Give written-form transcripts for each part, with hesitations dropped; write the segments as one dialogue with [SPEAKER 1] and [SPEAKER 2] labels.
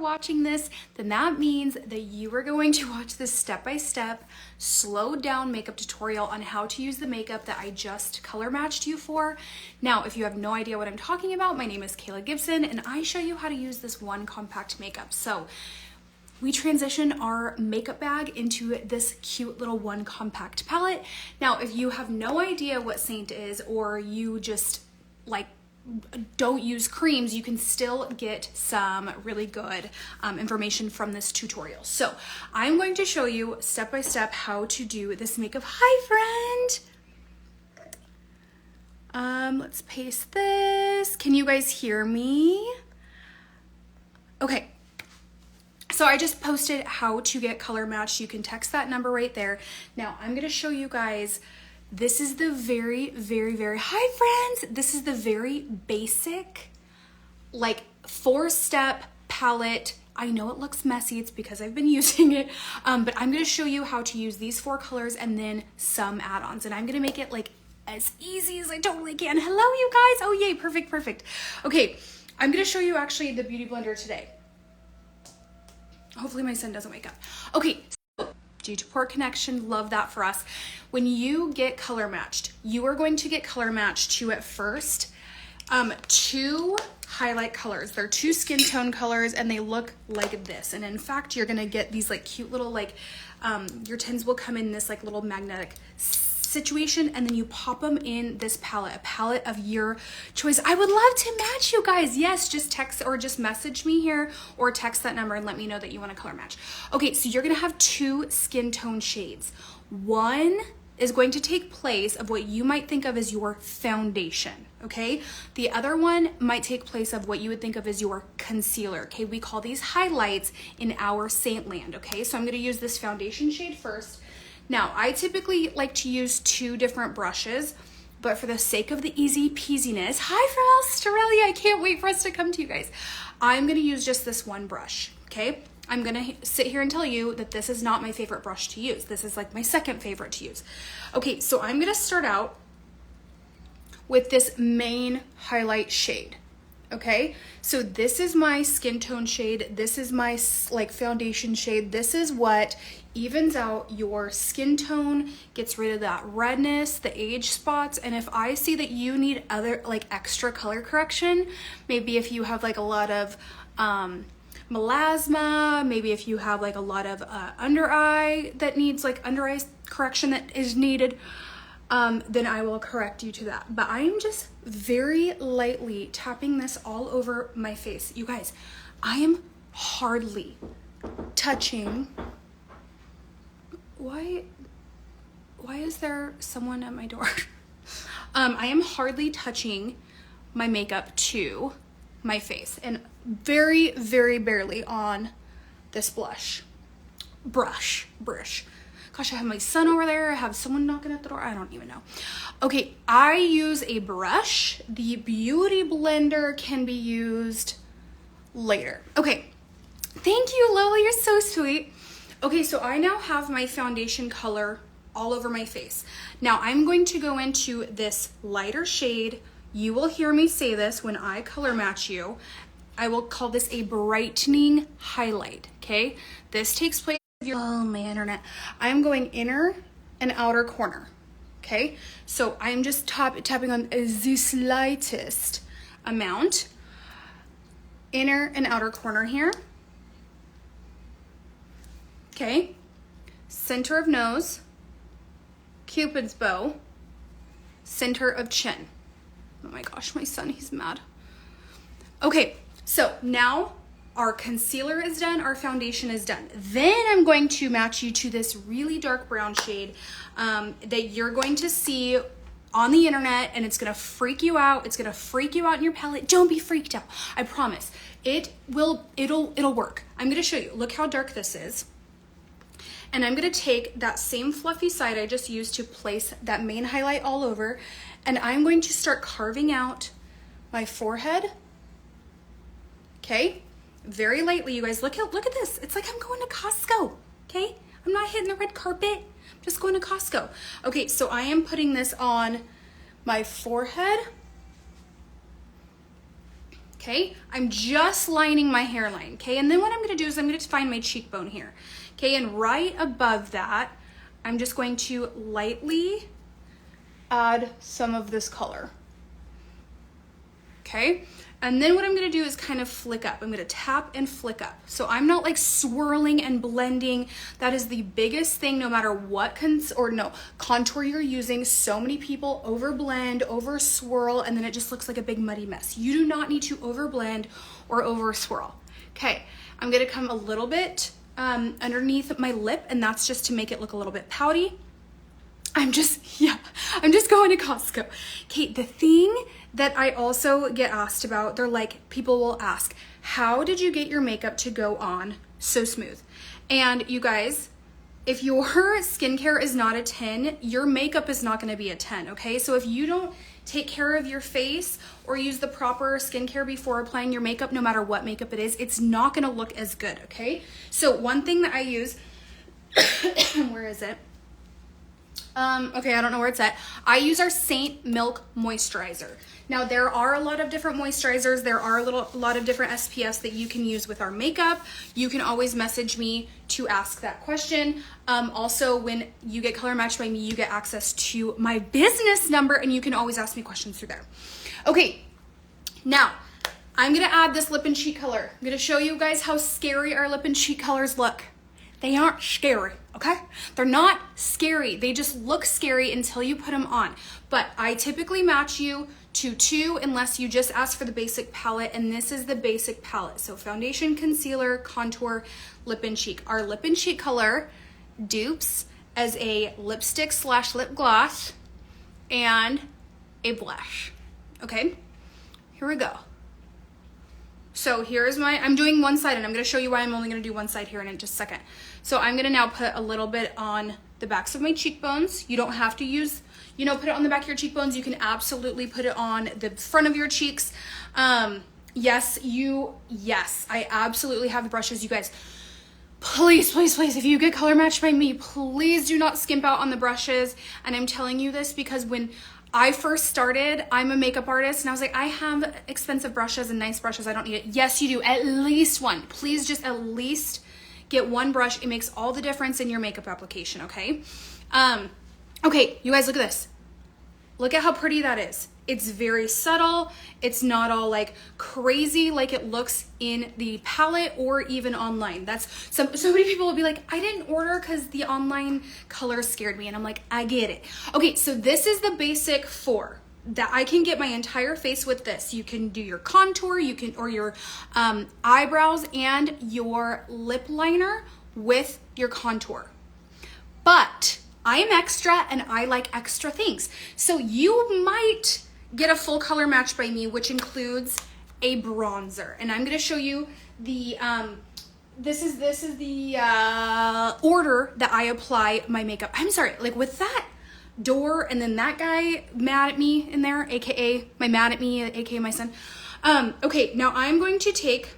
[SPEAKER 1] watching this, then that means that you are going to watch this step-by-step, slowed down makeup tutorial on how to use the makeup that I just color matched you for. Now, if you have no idea what I'm talking about, my name is Kayla Gibson and I show you how to use this one compact makeup. So we transition our makeup bag into this cute little one compact palette. Now, if you have no idea what Saint is, or you just like don't use creams, you can still get some really good information from this tutorial. So I'm going to show you step by step how to do this makeup. Hi friend. Let's paste this. Can you guys hear me? Okay. So I just posted how to get color matched. You can text that number right there. Now I'm going to show you guys. This is the very, hi friends. This is the very basic, like 4-step palette. I know it looks messy, it's because I've been using it, but I'm gonna show you how to use these 4 colors and then some add-ons. And I'm gonna make it like as easy as I totally can. Hello you guys, oh yay, perfect. Okay, I'm gonna show you actually the Beauty Blender today. Hopefully my son doesn't wake up. Okay. Due to poor connection, love that for us. When you get color matched, you are going to get color matched to at first 2 highlight colors. They're 2 skin tone colors and they look like this. And in fact, you're gonna get these like cute little like, your tins will come in this like little magnetic situation, and then you pop them in this palette, a palette of your choice. I would love to match you guys. Yes, just text or just message me here or text that number and let me know that you want to color match. Okay, so you're gonna have 2 skin tone shades. One is going to take place of what you might think of as your foundation, okay? The other one might take place of what you would think of as your concealer, okay? We call these highlights in our Saintland, okay? So I'm gonna use this foundation shade first. Now, I typically like to use 2 different brushes, but for the sake of the easy peasiness, hi from Australia, I can't wait for us to come to you guys. I'm gonna use just this one brush, okay? I'm gonna sit here and tell you that this is not my favorite brush to use. This is like my second favorite to use. Okay, so I'm gonna start out with this main highlight shade. Okay, so this is my skin tone shade. This is my like foundation shade. This is what evens out your skin tone, gets rid of that redness, the age spots. And if I see that you need other like extra color correction, maybe if you have like a lot of melasma, maybe if you have like a lot of under eye that needs like under eye correction that is needed, then I will correct you to that. But I am just very lightly tapping this all over my face. You guys, I am hardly touching. Why is there someone at my door? I am hardly touching my makeup to my face, and very barely on this brush. Gosh, I have my son over there. I have someone knocking at the door. I don't even know. Okay, I use a brush. The Beauty Blender can be used later. Okay, thank you, Lola. You're so sweet. Okay, so I now have my foundation color all over my face. Now I'm going to go into this lighter shade. You will hear me say this when I color match you. I will call this a brightening highlight, okay? This takes place. Oh, my internet. I'm going inner and outer corner, okay? So I'm just tapping on the slightest amount. Inner and outer corner here. Okay. Center of nose. Cupid's bow. Center of chin. Oh my gosh, my son, he's mad. Okay, so now our concealer is done, our foundation is done. Then I'm going to match you to this really dark brown shade that you're going to see on the internet, and it's gonna freak you out. It's gonna freak you out in your palette. Don't be freaked out, I promise. It'll work. I'm gonna show you. Look how dark this is. And I'm gonna take that same fluffy side I just used to place that main highlight all over, and I'm going to start carving out my forehead. Okay, very lightly, you guys. Look at this. It's like I'm going to Costco. Okay, I'm not hitting the red carpet. I'm just going to Costco. Okay, so I am putting this on my forehead. Okay, I'm just lining my hairline, okay? And then what I'm gonna do is I'm gonna find my cheekbone here, okay? And right above that, I'm just going to lightly add some of this color, okay? And then what I'm gonna do is kind of flick up. I'm gonna tap and flick up. So I'm not like swirling and blending. That is the biggest thing, no matter what contour you're using. So many people over blend, over swirl, and then it just looks like a big muddy mess. You do not need to over blend or over swirl. Okay, I'm gonna come a little bit underneath my lip, and that's just to make it look a little bit pouty. I'm just going to Costco. Okay, the thing that I also get asked about, people will ask, how did you get your makeup to go on so smooth? And you guys, if your skincare is not a 10, your makeup is not gonna be a 10, okay? So if you don't take care of your face or use the proper skincare before applying your makeup, no matter what makeup it is, it's not gonna look as good, okay? So one thing that I use, where is it? Okay, I don't know where it's at. I use our Saint Milk Moisturizer. Now, there are a lot of different moisturizers. There are a lot of different SPFs that you can use with our makeup. You can always message me to ask that question. Also, when you get Color Matched by me, you get access to my business number, and you can always ask me questions through there. Okay, now, I'm gonna add this lip and cheek color. I'm gonna show you guys how scary our lip and cheek colors look. They aren't scary, okay? They're not scary. They just look scary until you put them on. But I typically match you to 2 unless you just ask for the basic palette, and this is the basic palette. So foundation, concealer, contour, lip and cheek. Our lip and cheek color dupes as a lipstick / lip gloss and a blush, okay? Here we go. So here's I'm doing one side, and I'm gonna show you why I'm only gonna do one side here in just a second. So I'm gonna now put a little bit on the backs of my cheekbones. You don't have to use, put it on the back of your cheekbones. You can absolutely put it on the front of your cheeks. Yes, I absolutely have the brushes, you guys. Please, please, please, if you get Color Matched by me, please do not skimp out on the brushes. And I'm telling you this because when I first started, I'm a makeup artist, and I was like, I have expensive brushes and nice brushes. I don't need it. Yes, you do. At least one. Please just at least get one brush. It makes all the difference in your makeup application, okay? Okay, you guys, look at this. Look at how pretty that is. It's very subtle. It's not all like crazy like it looks in the palette or even online. That's so many people will be like, I didn't order because the online color scared me. And I'm like, I get it. Okay, so this is the basic 4 that I can get my entire face with this. You can do your contour, or your eyebrows and your lip liner with your contour. But I am extra and I like extra things. So you might get a full Color Match by me, which includes a bronzer. And I'm gonna show you the, this is the order that I apply my makeup. I'm sorry, like with that door and then that guy mad at me in there, AKA my mad at me, AKA my son. Okay, now I'm going to take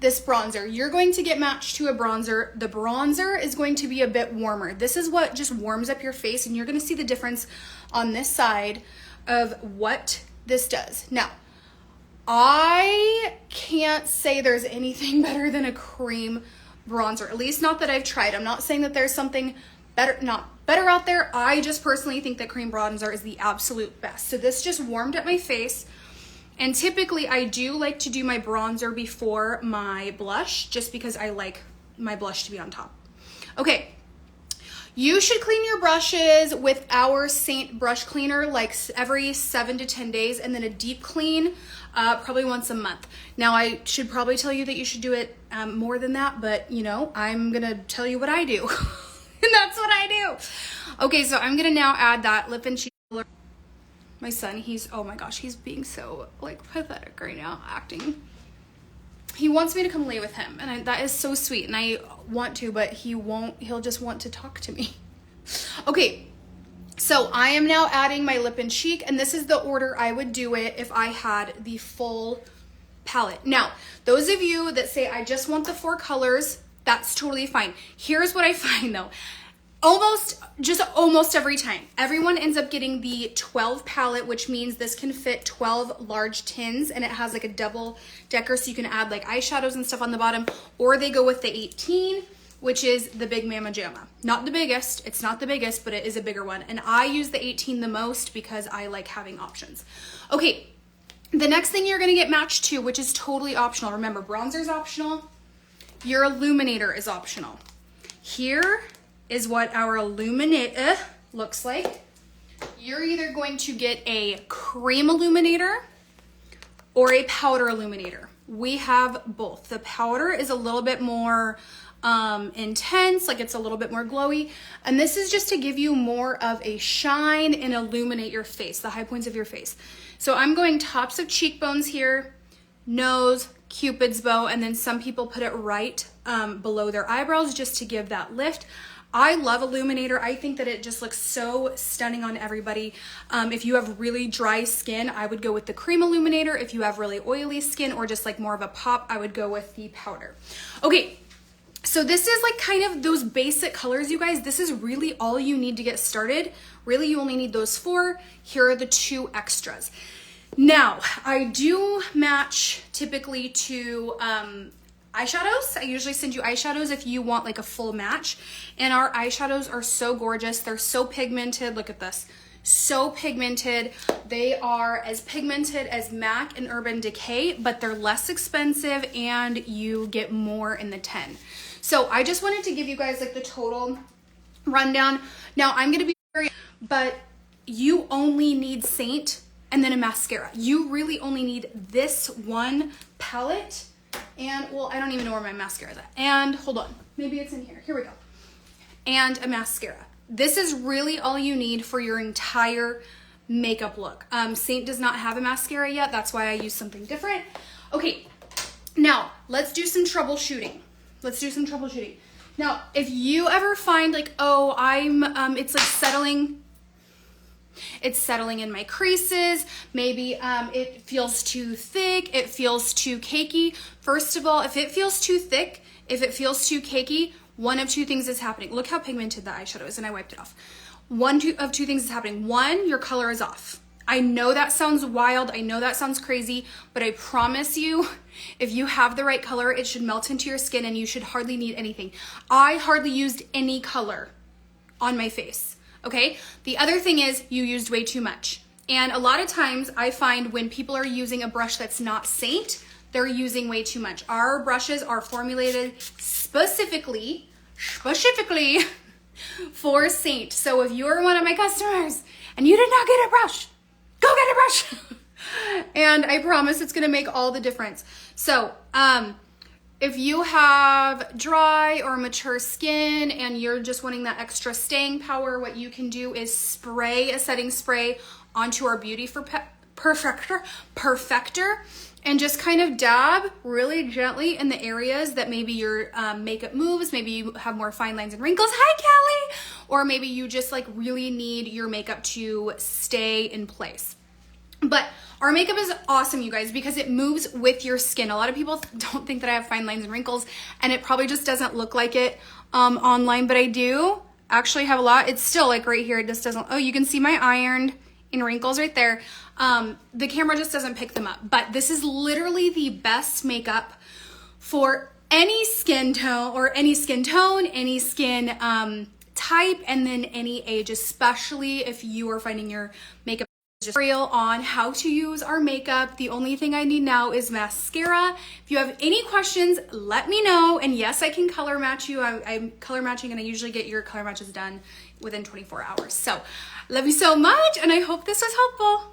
[SPEAKER 1] this bronzer. You're going to get matched to a bronzer. The bronzer is going to be a bit warmer. This is what just warms up your face, and you're gonna see the difference on this side of what this does. Now, I can't say there's anything better than a cream bronzer, at least not that I've tried. I'm not saying that there's something better out there. I just personally think that cream bronzer is the absolute best. So this just warmed up my face. And typically I do like to do my bronzer before my blush, just because I like my blush to be on top. Okay, you should clean your brushes with our Saint brush cleaner like every 7 to 10 days, and then a deep clean probably once a month. Now I should probably tell you that you should do it more than that, but I'm gonna tell you what I do. And that's what I do. Okay, so I'm gonna now add that lip and cheek color. My son, oh my gosh, he's being so like pathetic right now, acting. He wants me to come lay with him, and that is so sweet, and I want to, but he won't. He'll just want to talk to me. Okay, so I am now adding my lip and cheek, and this is the order I would do it if I had the full palette. Now, those of you that say, I just want the 4 colors, that's totally fine. Here's what I find though. Almost every time. Everyone ends up getting the 12 palette, which means this can fit 12 large tins, and it has like a double decker, so you can add like eyeshadows and stuff on the bottom, or they go with the 18, which is the big Mama Jamma. Not the biggest, it's not the biggest, but it is a bigger one. And I use the 18 the most because I like having options. Okay, the next thing you're gonna get matched to, which is totally optional. Remember, bronzer is optional, your illuminator is optional. Here is what our illuminator looks like. You're either going to get a cream illuminator or a powder illuminator. We have both. The powder is a little bit more intense, like it's a little bit more glowy. And this is just to give you more of a shine and illuminate your face, the high points of your face. So I'm going tops of cheekbones here, nose, Cupid's bow, and then some people put it right below their eyebrows just to give that lift. I love illuminator. I think that it just looks so stunning on everybody. If you have really dry skin, I would go with the cream illuminator. If you have really oily skin or just like more of a pop, I would go with the powder. Okay, so this is like kind of those basic colors, you guys. This is really all you need to get started. Really, you only need those 4. Here are the 2 extras. Now, I do match typically to eyeshadows. I usually send you eyeshadows if you want like a full match. And our eyeshadows are so gorgeous. They're so pigmented. Look at this. So pigmented. They are as pigmented as MAC and Urban Decay, but they're less expensive and you get more in the 10. So I just wanted to give you guys like the total rundown. Now I'm going to be very, but you only need Saint and then a mascara. You really only need this one palette. And, well, I don't even know where my mascara is at. And, hold on. Maybe it's in here. Here we go. And a mascara. This is really all you need for your entire makeup look. Saint does not have a mascara yet. That's why I use something different. Okay, now, let's do some troubleshooting. Now, if you ever find like, oh, it's like settling in my creases. Maybe it feels too thick. It feels too cakey. First of all, if it feels too thick, if it feels too cakey, one of 2 things is happening. Look how pigmented the eyeshadow is, and I wiped it off. One of two things is happening. 1, your color is off. I know that sounds wild. I know that sounds crazy, but I promise you, if you have the right color, it should melt into your skin and you should hardly need anything. I hardly used any color on my face. Okay, the other thing is you used way too much. And a lot of times I find when people are using a brush that's not Saint, they're using way too much. Our brushes are formulated specifically for Saint. So if you're one of my customers and you did not get a brush, go get a brush. And I promise it's gonna make all the difference. So, if you have dry or mature skin and you're just wanting that extra staying power, what you can do is spray a setting spray onto our Beauty Perfector and just kind of dab really gently in the areas that maybe your makeup moves, maybe you have more fine lines and wrinkles. Hi, Kelly! Or maybe you just like really need your makeup to stay in place. But our makeup is awesome, you guys, because it moves with your skin. A lot of people don't think that I have fine lines and wrinkles, and it probably just doesn't look like it online, but I do actually have a lot. It's still like right here. It just doesn't. Oh, you can see my ironed in wrinkles right there. The camera just doesn't pick them up, but this is literally the best makeup for any skin tone, any skin type, and then any age, especially if you are finding your makeup tutorial on how to use our makeup. The only thing I need now is mascara. If you have any questions, let me know. And yes, I can color match you. I'm color matching, and I usually get your color matches done within 24 hours. So love you so much, and I hope this was helpful.